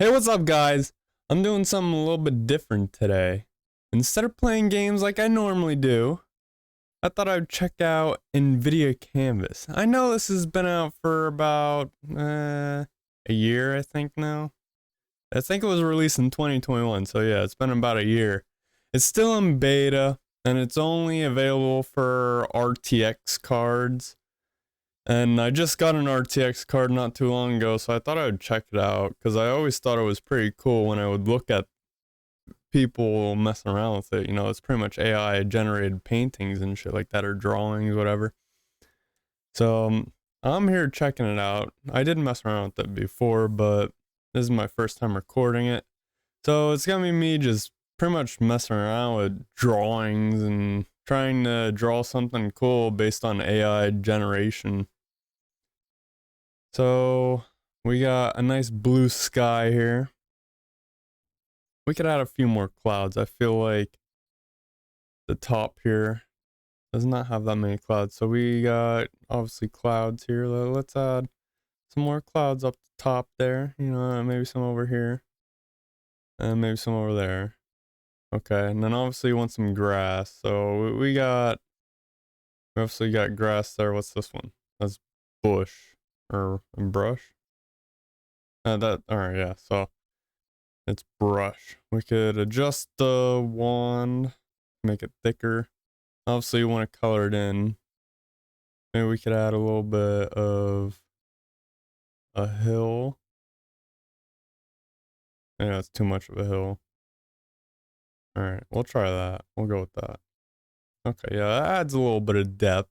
Hey, what's up, guys? I'm doing something a little bit different today. Instead of playing games like I normally do, I thought I'd check out NVIDIA Canvas. I know this has been out for about a year, I think now. I think it was released in 2021, so yeah, it's been about a year. It's still in beta, and it's only available for RTX cards. And I just got an RTX card not too long ago, so I thought I would check it out because I always thought it was pretty cool when I would look at people messing around with it. You know, it's pretty much AI generated paintings and shit like that, or drawings, whatever. So I'm here checking it out. I did mess around with it before, but this is my first time recording it. So it's gonna be me just pretty much messing around with drawings and trying to draw something cool based on AI generation. So we got a nice blue sky here. We could add a few more clouds. I feel like the top here does not have that many clouds. So we got obviously clouds here. Let's add some more clouds up the top there. You know, maybe some over here. And maybe some over there. Okay, and then obviously you want some grass. So we obviously got grass there. What's this one? That's bush or brush. Alright, yeah. So it's brush. We could adjust the wand, make it thicker. Obviously, you want to color it in. Maybe we could add a little bit of a hill. Yeah, it's too much of a hill. Alright, we'll try that. We'll go with that. Okay, yeah, that adds a little bit of depth.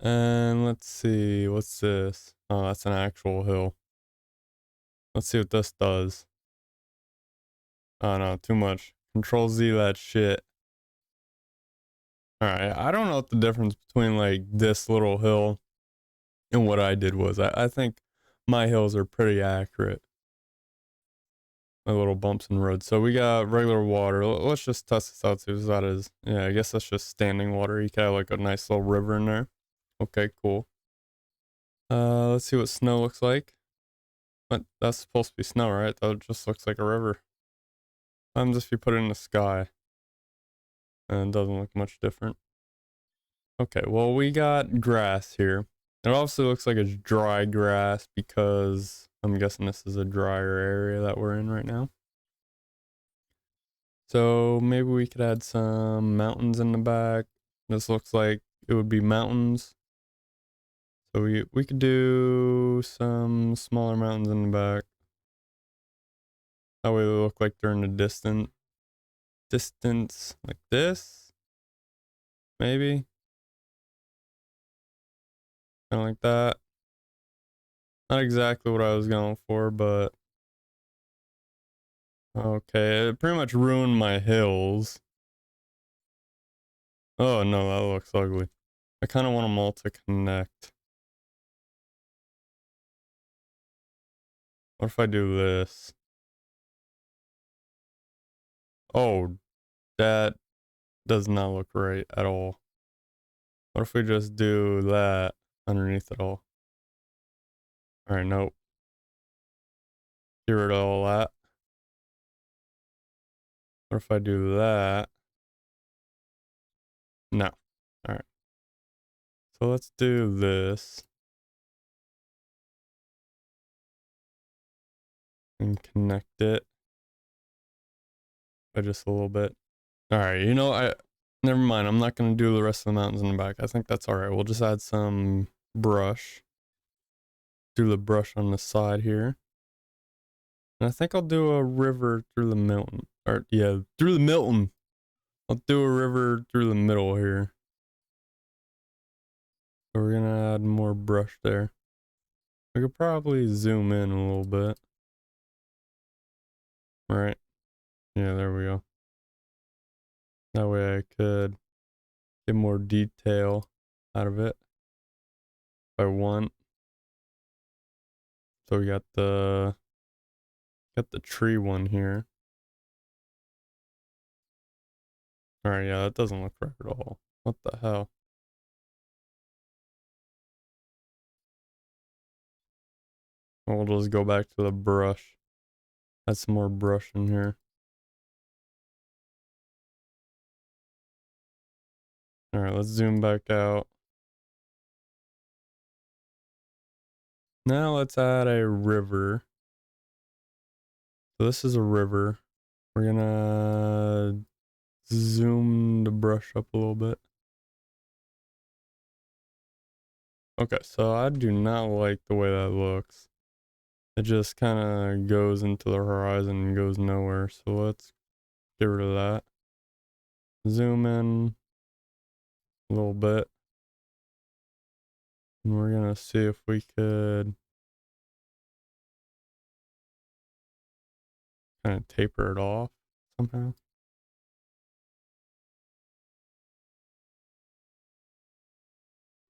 And let's see, what's this? Oh, that's an actual hill. Let's see what this does. Oh no, too much. Control Z that shit. Alright, I don't know what the difference between like this little hill and what I did was. I think my hills are pretty accurate. My little bumps in the road. So we got regular water. Let's just test this out, see what that is. Yeah, I guess that's just standing water. You can have like a nice little river in there. Okay, cool. Let's see what snow looks like. But that's supposed to be snow, right? That just looks like a river. Just if you put it in the sky. And it doesn't look much different. Okay, well, we got grass here. It obviously looks like it's dry grass because I'm guessing this is a drier area that we're in right now. So maybe we could add some mountains in the back. This looks like it would be mountains. So we could do some smaller mountains in the back. That way they look like they're in the distance like this. Maybe. Kind of like that. Not exactly what I was going for, but okay, it pretty much ruined my hills. Oh no, that looks ugly. I kind of want them all to connect. What if I do this? Oh, that does not look right at all. What if we just do that underneath it all? Alright, nope. Get rid of all that. What if I do that? No. Alright. So let's do this. And connect it. By just a little bit. Alright, you know, never mind. I'm not going to do the rest of the mountains in the back. I think that's alright. We'll just add some brush. Do the brush on the side here. And I think I'll do a river through the mountain. Or, yeah, through the mountain. I'll do a river through the middle here. So we're gonna add more brush there. We could probably zoom in a little bit. Right. Yeah, there we go. That way I could get more detail out of it if I want. So we got the tree one here. Alright, yeah, that doesn't look right at all. What the hell? We'll just go back to the brush. Add some more brush in here. All right, let's zoom back out. Now let's add a river. So this is a river. We're gonna zoom the brush up a little bit. Okay, so I do not like the way that looks. It just kind of goes into the horizon and goes nowhere. So let's get rid of that. Zoom in a little bit. And we're gonna see if we could kind of taper it off somehow.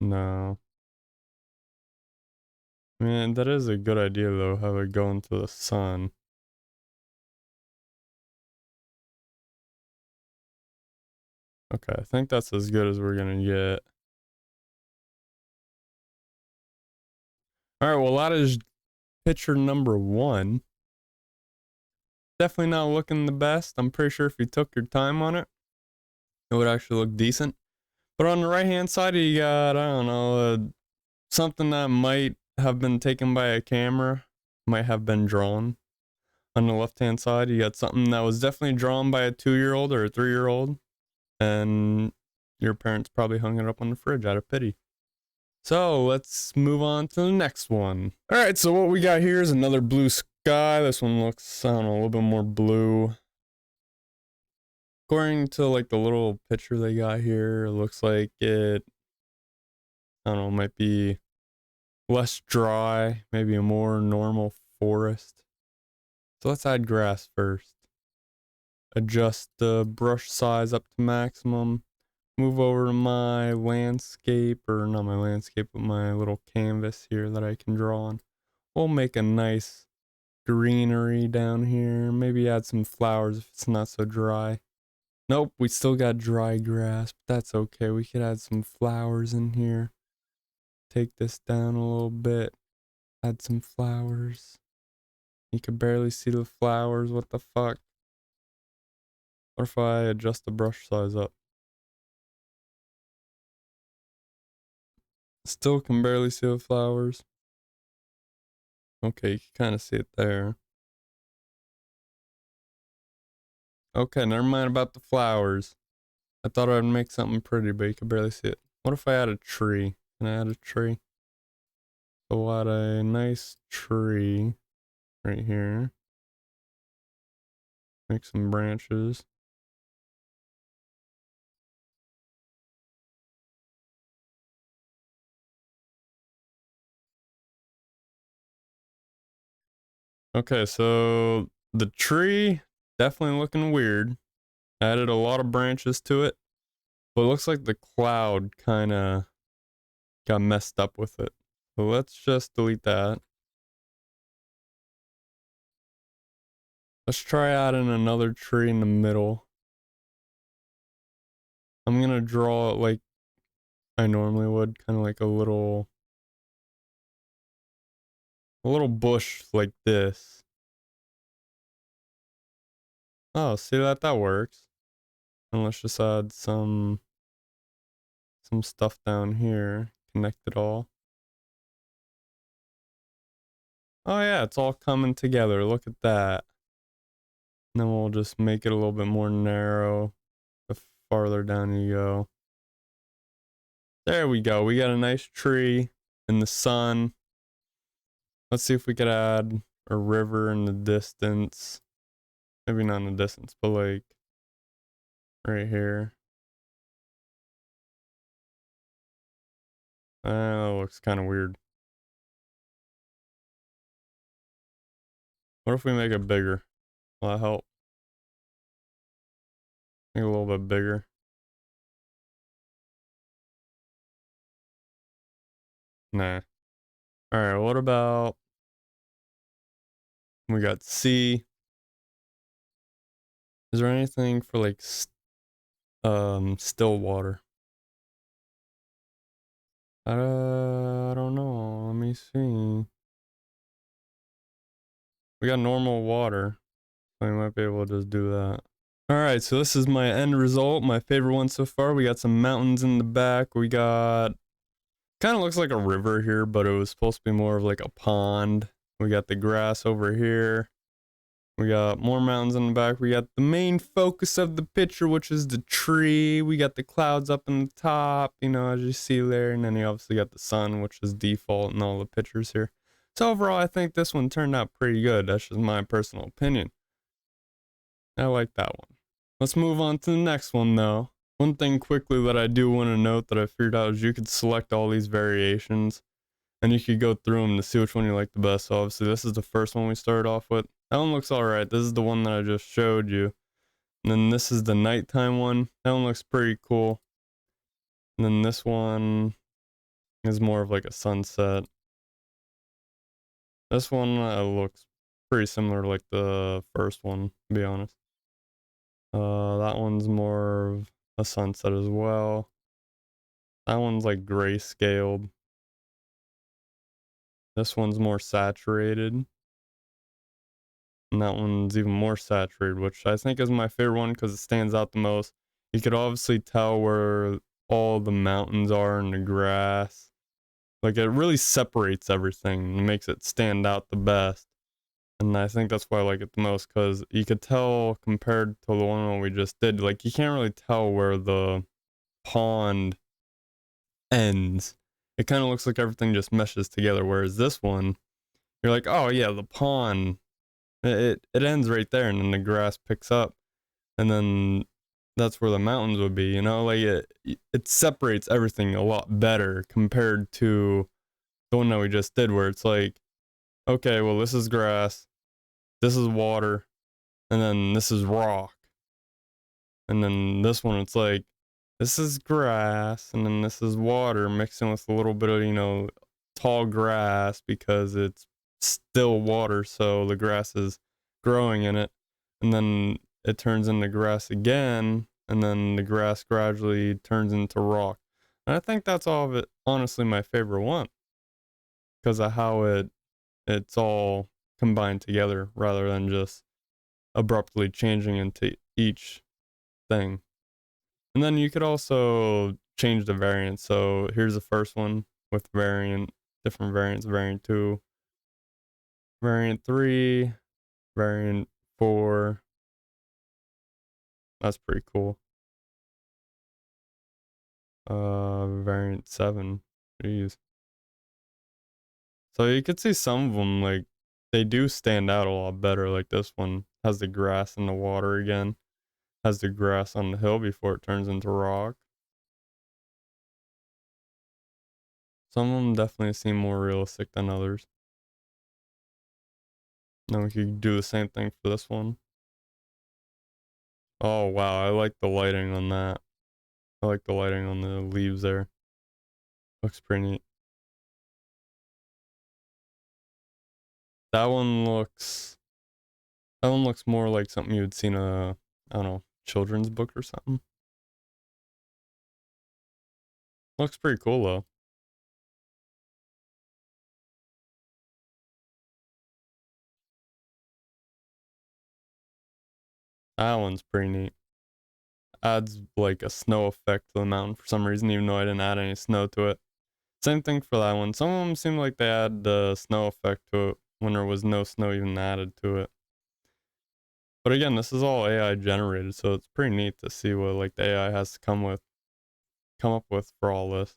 No. I mean, that is a good idea though, have it go into the sun. Okay, I think that's as good as we're gonna get. Alright, well that is picture number 1. Definitely not looking the best. I'm pretty sure if you took your time on it, it would actually look decent. But on the right hand side, you got, I don't know, something that might have been taken by a camera, might have been drawn. On the left hand side, you got something that was definitely drawn by a 2-year-old or a 3-year-old, and your parents probably hung it up on the fridge out of pity. So let's move on to the next one. All right, so what we got here is another blue sky. This one looks, I don't know, a little bit more blue. According to like the little picture they got here, it looks like it, I don't know, might be less dry, maybe a more normal forest. So let's add grass first. Adjust the brush size up to maximum. Move over to my landscape, or not my landscape, but my little canvas here that I can draw on. We'll make a nice greenery down here. Maybe add some flowers if it's not so dry. Nope, we still got dry grass, but that's okay. We could add some flowers in here. Take this down a little bit. Add some flowers. You can barely see the flowers. What the fuck? What if I adjust the brush size up? Still can barely see the flowers. Okay, you can kind of see it there. Okay, never mind about the flowers. I thought I'd make something pretty, but you can barely see it. What if I add a tree? Can I add a tree? So we'll add a nice tree right here. Make some branches. Okay, so the tree definitely looking weird. Added a lot of branches to it, but it looks like the cloud kind of got messed up with it. So let's just delete that. Let's try adding another tree in the middle. I'm gonna draw it like I normally would, kind of like a little bush like this. Oh, see that works. And let's just add some stuff down here, connect it all. Oh yeah, it's all coming together. Look at that. And then we'll just make it a little bit more narrow the farther down you go. There we go. We got a nice tree in the sun. Let's see if we could add a river in the distance. Maybe not in the distance, but like right here. That looks kind of weird. What if we make it bigger? Will that help? Make it a little bit bigger. Nah. Alright, what about... We got C. Is there anything for like still water? I don't know. Let me see. We got normal water. So we might be able to just do that. Alright, so this is my end result. My favorite one so far. We got some mountains in the back. We got... kind of looks like a river here, but it was supposed to be more of like a pond. We got the grass over here. We got more mountains in the back. We got the main focus of the picture, which is the tree. We got the clouds up in the top, you know, as you see there. And then you obviously got the sun, which is default in all the pictures here. So overall, I think this one turned out pretty good. That's just my personal opinion. I like that one. Let's move on to the next one, though. One thing quickly that I do want to note that I figured out is you could select all these variations and you could go through them to see which one you like the best. So obviously this is the first one we started off with. That one looks alright. This is the one that I just showed you. And then this is the nighttime one. That one looks pretty cool. And then this one is more of like a sunset. This one looks pretty similar to like the first one, to be honest. That one's more of a sunset as well. That one's like grayscaled. This one's more saturated. And that one's even more saturated, which I think is my favorite one because it stands out the most. You could obviously tell where all the mountains are in the grass. Like it really separates everything and makes it stand out the best. And I think that's why I like it the most because you could tell compared to the one we just did, like you can't really tell where the pond ends. It kind of looks like everything just meshes together. Whereas this one, you're like, oh yeah, the pond, it ends right there, and then the grass picks up, and then that's where the mountains would be. You know, like it separates everything a lot better compared to the one that we just did, where it's like, okay, well this is grass, this is water, and then this is rock, and then this one it's like this is grass, and then this is water mixing with a little bit of, you know, tall grass because it's still water, so the grass is growing in it. And then it turns into grass again, and then the grass gradually turns into rock. And I think that's all of it, honestly, my favorite one because of how it's all combined together rather than just abruptly changing into each thing. And then you could also change the variant. So here's the first one with different variants, variant 2, variant 3, variant 4. That's pretty cool. Variant 7. Jeez. So you could see some of them, like, they do stand out a lot better. Like this one has the grass in the water again, has the grass on the hill before it turns into rock. Some of them definitely seem more realistic than others. Then we could do the same thing for this one. Oh wow, I like the lighting on that. I like the lighting on the leaves there. Looks pretty neat. That one looks that one looks more like something you would see in a, I don't know, children's book or something. Looks pretty cool though. That one's pretty neat. Adds like a snow effect to the mountain for some reason, even though I didn't add any snow to it. Same thing for that one. Some of them seem like they add the snow effect to it when there was no snow even added to it. But again, this is all AI generated, so it's pretty neat to see what like the AI has to come up with for all this.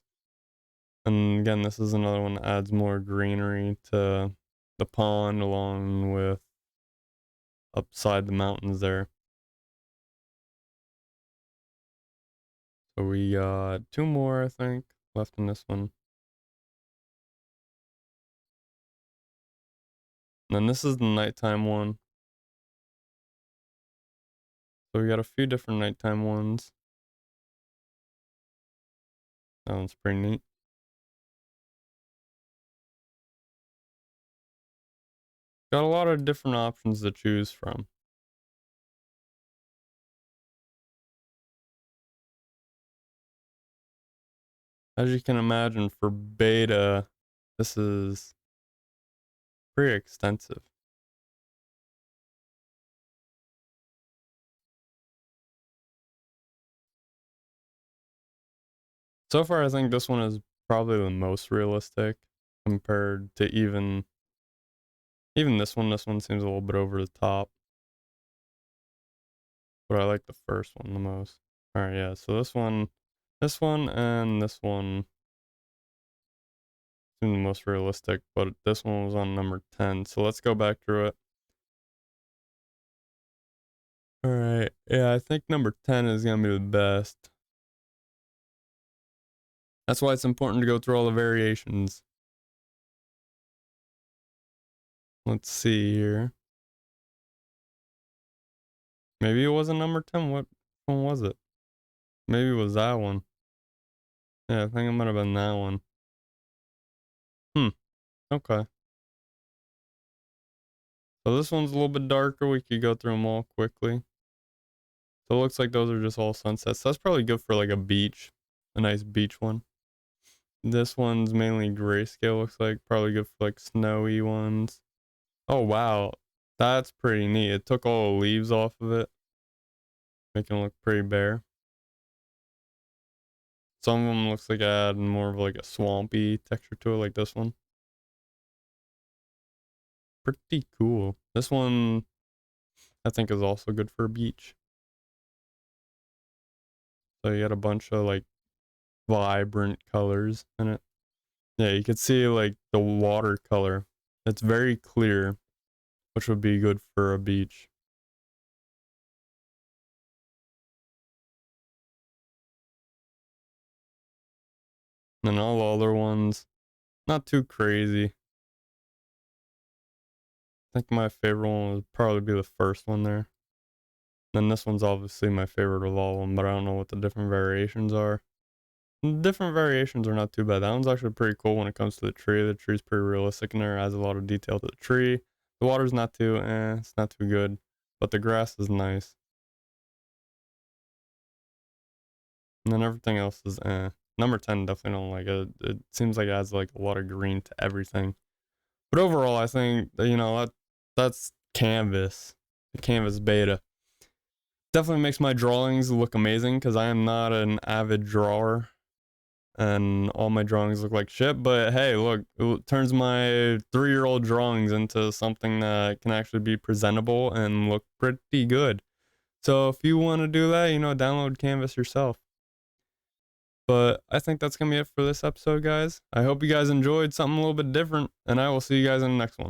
And again, this is another one that adds more greenery to the pond along with upside the mountains there. So we got two more, I think, left in this one. And then this is the nighttime one. So we got a few different nighttime ones. That one's pretty neat. Got a lot of different options to choose from. As you can imagine, for beta, this is pretty extensive. So far, I think this one is probably the most realistic compared to even this one. This one seems a little bit over the top, but I like the first one the most. All right, yeah. So and this one seem the most realistic, but this one was on number 10. So let's go back through it. All right, yeah. I think number 10 is gonna be the best. That's why it's important to go through all the variations. Let's see here. Maybe it wasn't number 10. What one was it? Maybe it was that one. Yeah, I think it might have been that one. Okay. So this one's a little bit darker. We could go through them all quickly. So it looks like those are just all sunsets. That's probably good for like a beach. A nice beach one. This one's mainly grayscale, looks like. Probably good for like snowy ones. Oh, wow. That's pretty neat. It took all the leaves off of it, making it look pretty bare. Some of them looks like I had more of like a swampy texture to it, like this one. Pretty cool. This one, I think, is also good for a beach. So you got a bunch of like vibrant colors in it. Yeah, you could see like the watercolor. It's very clear, which would be good for a beach. And all the other ones, not too crazy. I think my favorite one would probably be the first one there. Then this one's obviously my favorite of all of them, but I don't know what the different variations are. The different variations are not too bad. That one's actually pretty cool when it comes to the tree. The tree's pretty realistic in there. It adds a lot of detail to the tree. The water's not too, it's not too good. But the grass is nice. And then everything else is Number 10 definitely don't like it. It seems like it adds like a lot of green to everything. But overall, I think that, that's Canvas. The Canvas beta. Definitely makes my drawings look amazing because I am not an avid drawer and all my drawings look like shit. But hey, look, it turns my 3-year-old drawings into something that can actually be presentable and look pretty good. So if you want to do that, download Canvas yourself. But I think that's going to be it for this episode, guys. I hope you guys enjoyed something a little bit different, and I will see you guys in the next one.